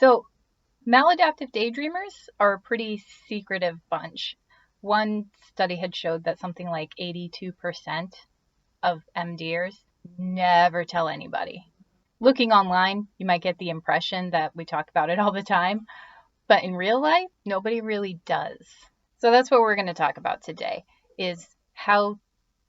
So maladaptive daydreamers are a pretty secretive bunch. One study had showed that something like 82% of MDers never tell anybody. Looking online, you might get the impression that we talk about it all the time, but in real life, nobody really does. So that's what we're going to talk about today, is how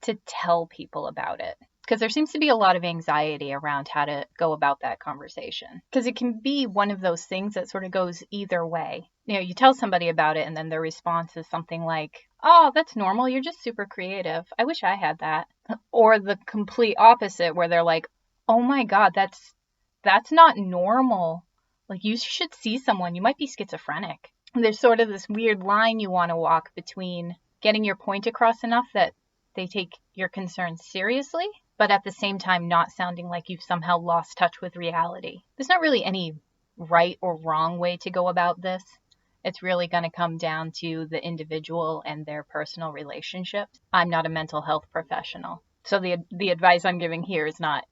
to tell people about it. Because there seems to be a lot of anxiety around how to go about that conversation. Because it can be one of those things that sort of goes either way. You know, you tell somebody about it and then their response is something like, oh, that's normal. You're just super creative. I wish I had that. Or the complete opposite where they're like, oh my God, that's not normal. Like, you should see someone. You might be schizophrenic. There's sort of this weird line you want to walk between getting your point across enough that they take your concerns seriously, but at the same time not sounding like you've somehow lost touch with reality. There's not really any right or wrong way to go about this. It's really going to come down to the individual and their personal relationships. I'm not a mental health professional, so the advice I'm giving here is not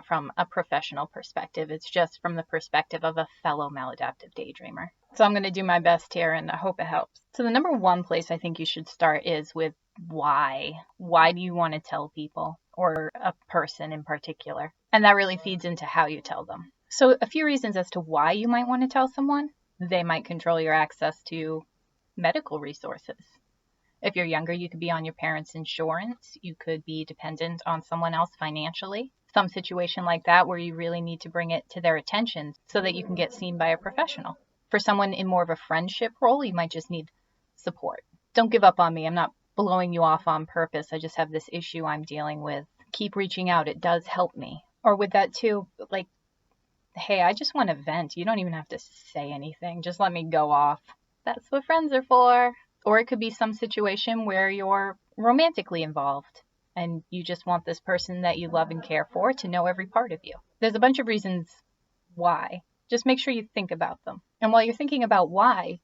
from a professional perspective. It's just from the perspective of a fellow maladaptive daydreamer. So I'm going to do my best here, and I hope it helps. So the number one place I think you should start is with why. Why do you want to tell people, or a person in particular? And that really feeds into how you tell them. So a few reasons as to why you might want to tell someone. They might control your access to medical resources. If you're younger, you could be on your parents' insurance. You could be dependent on someone else financially. Some situation like that where you really need to bring it to their attention so that you can get seen by a professional. For someone in more of a friendship role, you might just need support. Don't give up on me. I'm not blowing you off on purpose. I just have this issue I'm dealing with. Keep reaching out. It does help me. Or with that too, like, hey, I just want to vent. You don't even have to say anything. Just let me go off. That's what friends are for. Or it could be some situation where you're romantically involved and you just want this person that you love and care for to know every part of you. There's a bunch of reasons why. Just make sure you think about them. And while you're thinking about why,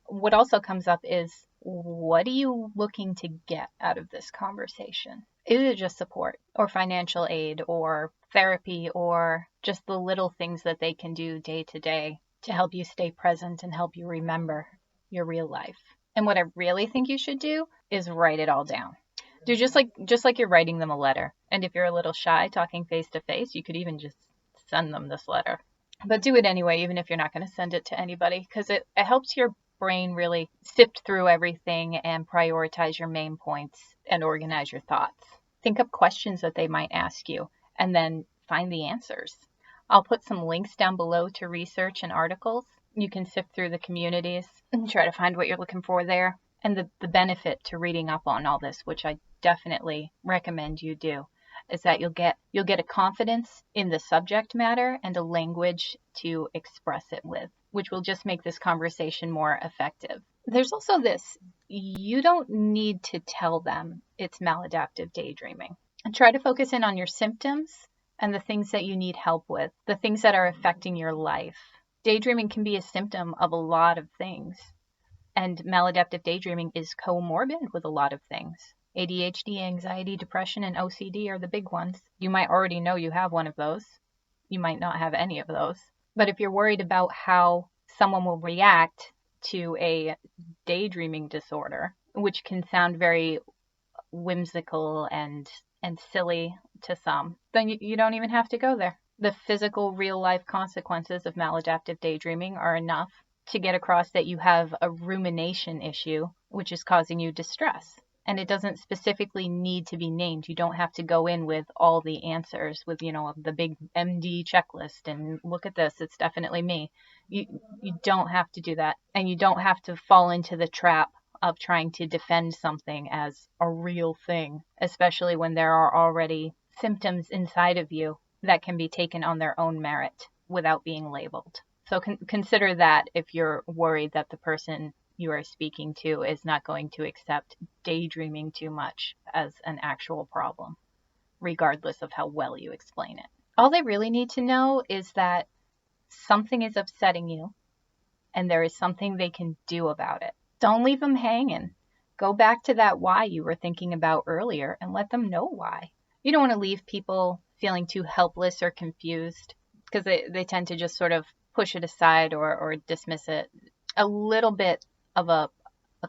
what also comes up is, what are you looking to get out of this conversation? Is it just support or financial aid or therapy or just the little things that they can do day to day to help you stay present and help you remember your real life? And what I really think you should do is write it all down. Do just like you're writing them a letter. And if you're a little shy talking face to face, you could even just send them this letter. But do it anyway, even if you're not going to send it to anybody, because it helps your brain really sift through everything and prioritize your main points and organize your thoughts. Think up questions that they might ask you and then find the answers. I'll put some links down below to research and articles. You can sift through the communities and try to find what you're looking for there. And the benefit to reading up on all this, which I definitely recommend you do, is that you'll get a confidence in the subject matter and a language to express it with, which will just make this conversation more effective. There's also this, you don't need to tell them it's maladaptive daydreaming. And try to focus in on your symptoms and the things that you need help with, the things that are affecting your life. Daydreaming can be a symptom of a lot of things, and maladaptive daydreaming is comorbid with a lot of things. ADHD, anxiety, depression, and OCD are the big ones. You might already know you have one of those. You might not have any of those. But if you're worried about how someone will react to a daydreaming disorder, which can sound very whimsical and silly to some, then you don't even have to go there. The physical, real-life consequences of maladaptive daydreaming are enough to get across that you have a rumination issue, which is causing you distress. And it doesn't specifically need to be named. You don't have to go in with all the answers with, the big MD checklist and look at this, it's definitely me. You don't have to do that. And you don't have to fall into the trap of trying to defend something as a real thing, especially when there are already symptoms inside of you that can be taken on their own merit without being labeled. So consider that if you're worried that the person you are speaking to is not going to accept daydreaming too much as an actual problem, regardless of how well you explain it. All they really need to know is that something is upsetting you and there is something they can do about it. Don't leave them hanging. Go back to that why you were thinking about earlier and let them know why. You don't want to leave people feeling too helpless or confused, because they tend to just sort of push it aside or dismiss it. A little bit of a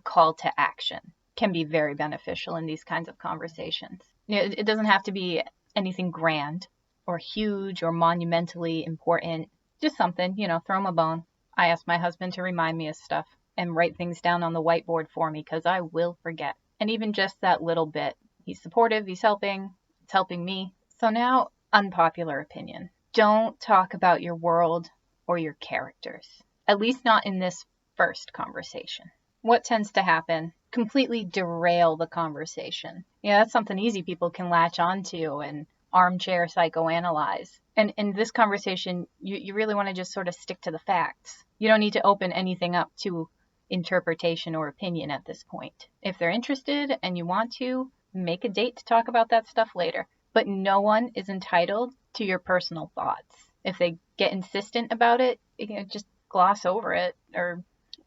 call to action can be very beneficial in these kinds of conversations. It doesn't have to be anything grand or huge or monumentally important. Just something, throw them a bone. I ask my husband to remind me of stuff and write things down on the whiteboard for me because I will forget. And even just that little bit. He's supportive, he's helping, it's helping me. So now, unpopular opinion. Don't talk about your world or your characters, at least not in this first conversation. What tends to happen? Completely derail the conversation. Yeah, that's something easy people can latch onto and armchair psychoanalyze. And in this conversation, you really want to just sort of stick to the facts. You don't need to open anything up to interpretation or opinion at this point. If they're interested and you want to, make a date to talk about that stuff later. But no one is entitled to your personal thoughts. If they get insistent about it, just gloss over it or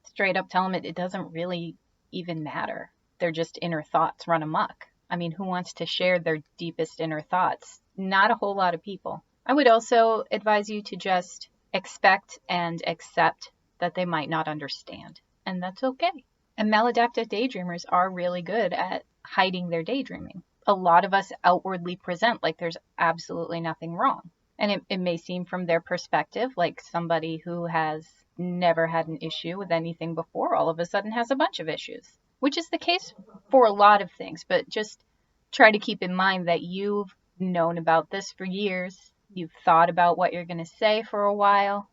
straight up tell them it doesn't really even matter. They're just inner thoughts run amok. I mean, who wants to share their deepest inner thoughts? Not a whole lot of people. I would also advise you to just expect and accept that they might not understand. And that's okay. And maladaptive daydreamers are really good at hiding their daydreaming. A lot of us outwardly present like there's absolutely nothing wrong. And it may seem from their perspective like somebody who has never had an issue with anything before all of a sudden has a bunch of issues, which is the case for a lot of things. But just try to keep in mind that you've known about this for years. You've thought about what you're going to say for a while.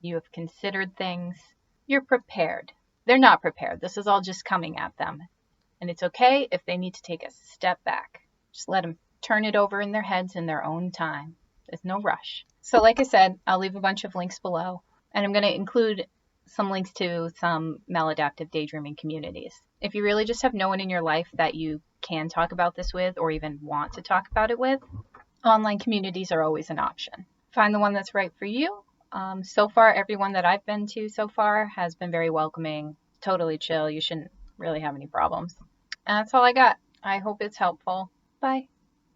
You have considered things. You're prepared. They're not prepared. This is all just coming at them. And it's okay if they need to take a step back. Just let them turn it over in their heads in their own time. There's no rush. So like I said, I'll leave a bunch of links below. And I'm going to include some links to some maladaptive daydreaming communities. If you really just have no one in your life that you can talk about this with or even want to talk about it with, online communities are always an option. Find the one that's right for you. So far, everyone that I've been to so far has been very welcoming, totally chill. You shouldn't really have any problems. And that's all I got. I hope it's helpful. Bye.